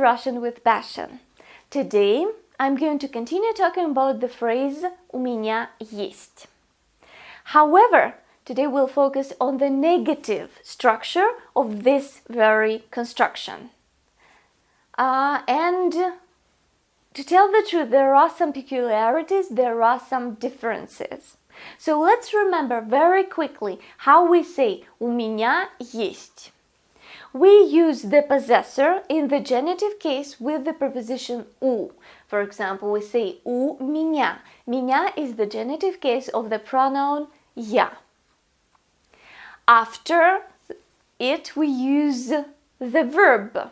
Russian with passion. Today I'm going to continue talking about the phrase «У меня есть». However, today we'll focus on the negative structure of this very construction. And to tell the truth, there are some peculiarities, there are some differences. So let's remember very quickly how we say «У меня есть». We use the possessor in the genitive case with the preposition «у». For example, we say «У меня». «Меня» is the genitive case of the pronoun «я». After it, we use the verb.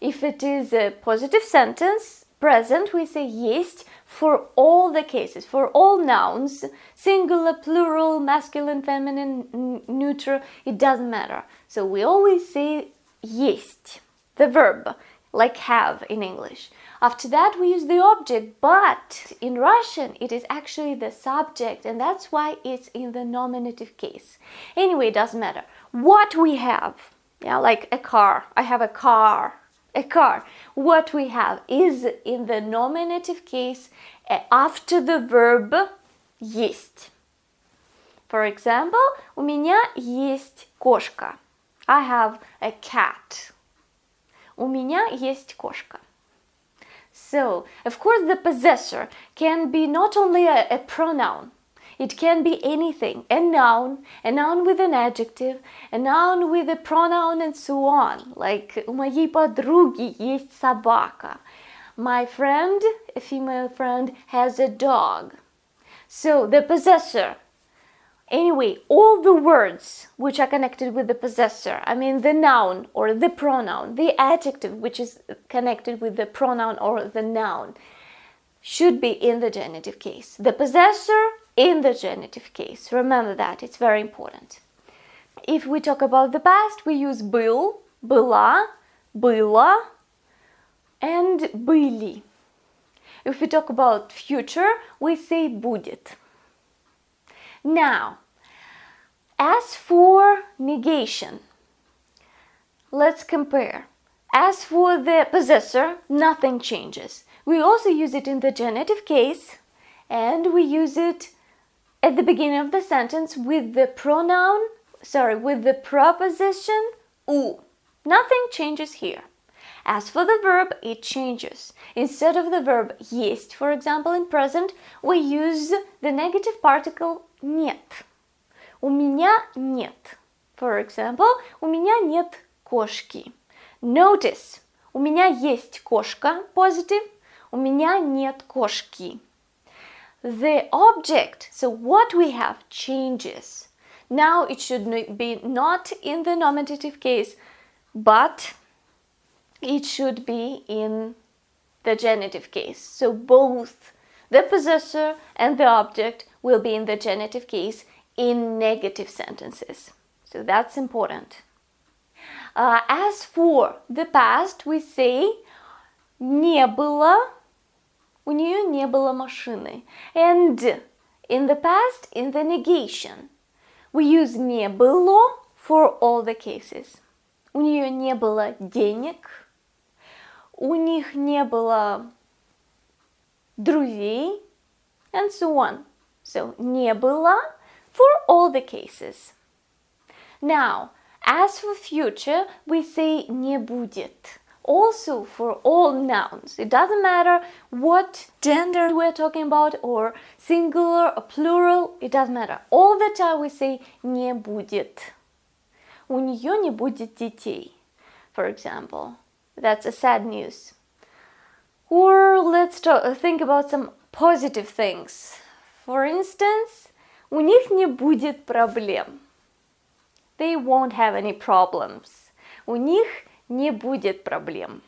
If it is a positive sentence, present, we say «есть» for all the cases, for all nouns, singular, plural, masculine, feminine, neutral, it doesn't matter. So we always say есть, the verb, like have in English. After that, we use the object, but in Russian, it is actually the subject, and that's why it's in the nominative case. Anyway, it doesn't matter. What we have, like a car, I have a car. A car. What we have is in the nominative case after the verb есть. For example, у меня есть кошка. I have a cat. У меня есть кошка. So, of course, the possessor can be not only a pronoun. It can be anything, a noun with an adjective, a noun with a pronoun, and so on. Like, у моей подруги есть собака. My friend, a female friend, has a dog. So, the possessor. Anyway, all the words which are connected with the possessor, I mean the noun or the pronoun, the adjective which is connected with the pronoun or the noun, should be in the genitive case. The possessor in the genitive case. Remember that, it's very important. If we talk about the past, we use был, была, было, and были. If we talk about future, we say будет. Now, as for negation, let's compare. As for the possessor, nothing changes. We also use it in the genitive case, and we use it at the beginning of the sentence with the with the preposition «у». Nothing changes here. As for the verb, it changes. Instead of the verb «есть», for example, in present, we use the negative particle «нет». У меня нет. For example, у меня нет кошки. Notice, у меня есть кошка, positive, у меня нет кошки. The object, so what we have, changes. Now it should be not in the nominative case, but it should be in the genitive case. So both the possessor and the object will be in the genitive case in negative sentences. So that's important. As for the past, we say не было, у нее не было машины. And in the past, in the negation, we use не было for all the cases. У нее не было денег, у них не было друзей, and so on. So, не было for all the cases. Now, as for future, we say не будет. Also for all nouns. It doesn't matter what gender we're talking about, or singular or plural, it doesn't matter. All the time we say не будет. У нее не будет детей, for example. That's a sad news. Or let's think about some positive things. For instance, у них не будет проблем. They won't have any problems. У них не будет проблем.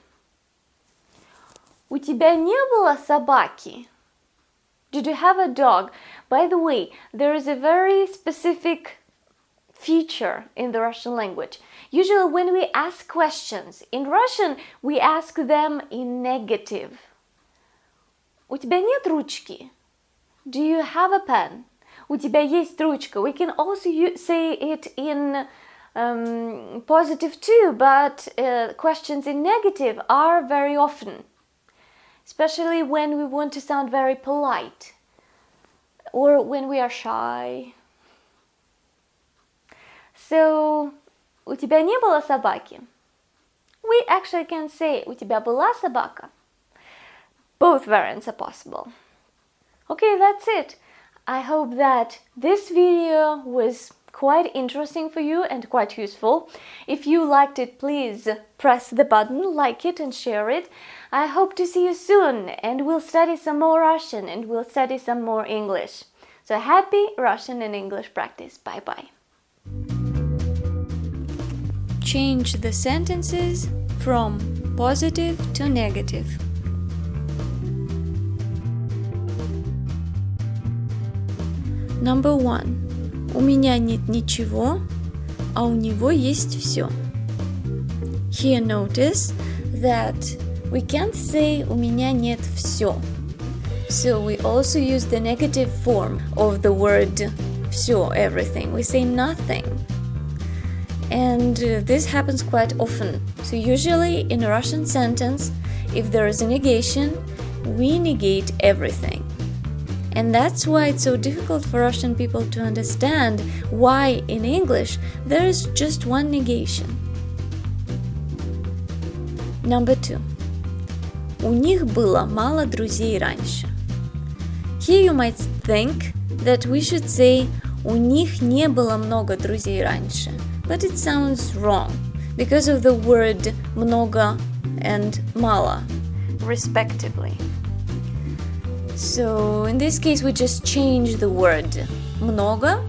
У тебя не было собаки? Did you have a dog? By the way, there is a very specific feature in the Russian language. Usually when we ask questions in Russian, we ask them in negative. У тебя нет ручки? Do you have a pen? У тебя есть ручка. We can also say it in positive too, but questions in negative are very often, especially when we want to sound very polite or when we are shy. So, у тебя не было собаки? We actually can say, у тебя была собака? Both variants are possible. Okay, that's it. I hope that this video was quite interesting for you and quite useful. If you liked it, please press the button, like it and share it. I hope to see you soon, and we'll study some more Russian and we'll study some more English. So happy Russian and English practice. Bye-bye. Change the sentences from positive to negative. Number 1. У меня нет ничего, а у него есть все. Here notice that we can't say у меня нет все. So we also use the negative form of the word все, everything. We say nothing. And this happens quite often. So usually in a Russian sentence, if there is a negation, we negate everything. And that's why it's so difficult for Russian people to understand why in English there is just one negation. Number 2. У них было мало друзей раньше. Here you might think that we should say у них не было много друзей раньше. But it sounds wrong because of the word много and мало, respectively. So in this case we just change the word много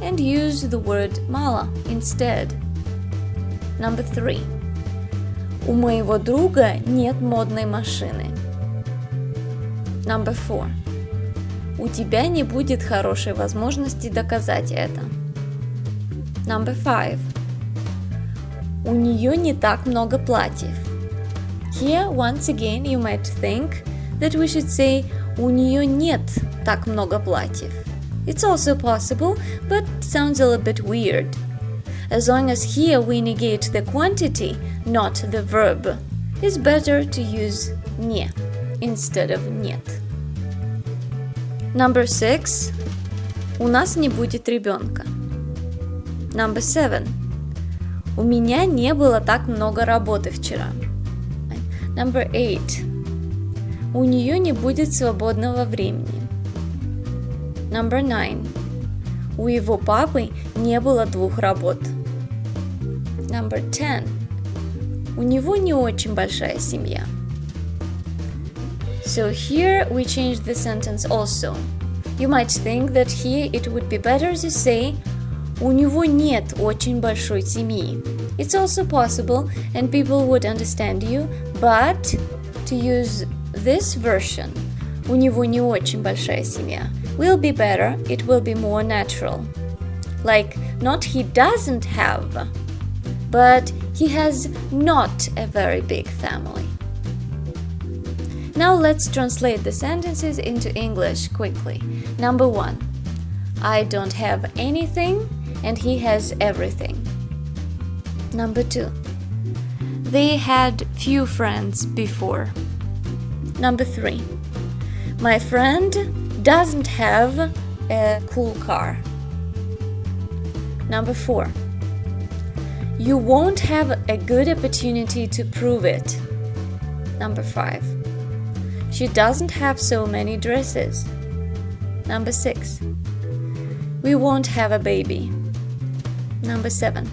and use the word мало instead. Number 3. У моего друга нет модной машины. Number 4. У тебя не будет хорошей возможности доказать это. Number 5. У нее не так много платьев. Here, once again, you might think that we should say у нее нет так много платьев. It's also possible, but sounds a little bit weird. As long as here we negate the quantity, not the verb, it's better to use не instead of нет. Number 6. У нас не будет ребенка. Number 7. У меня не было так много работы вчера. Number 8. У нее не будет свободного времени. Number 9. У его папы не было 2 работ. Number 10. У него не очень большая семья. So here we change the sentence also. You might think that here it would be better to say у него нет очень большой семьи. It's also possible and people would understand you, but to use this version, у него не очень большая семья, will be better, it will be more natural. Like, not he doesn't have, but he has not a very big family. Now let's translate the sentences into English quickly. Number 1. I don't have anything and he has everything. Number 2. They had few friends before. Number 3. My friend doesn't have a cool car. Number 4. You won't have a good opportunity to prove it. Number 5. She doesn't have so many dresses. Number 6. We won't have a baby. Number 7.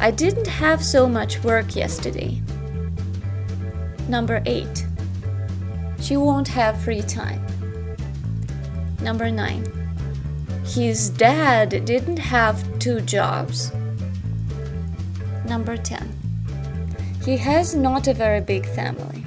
I didn't have so much work yesterday. Number 8. She won't have free time. Number 9. His dad didn't have 2 jobs. Number 10. He has not a very big family.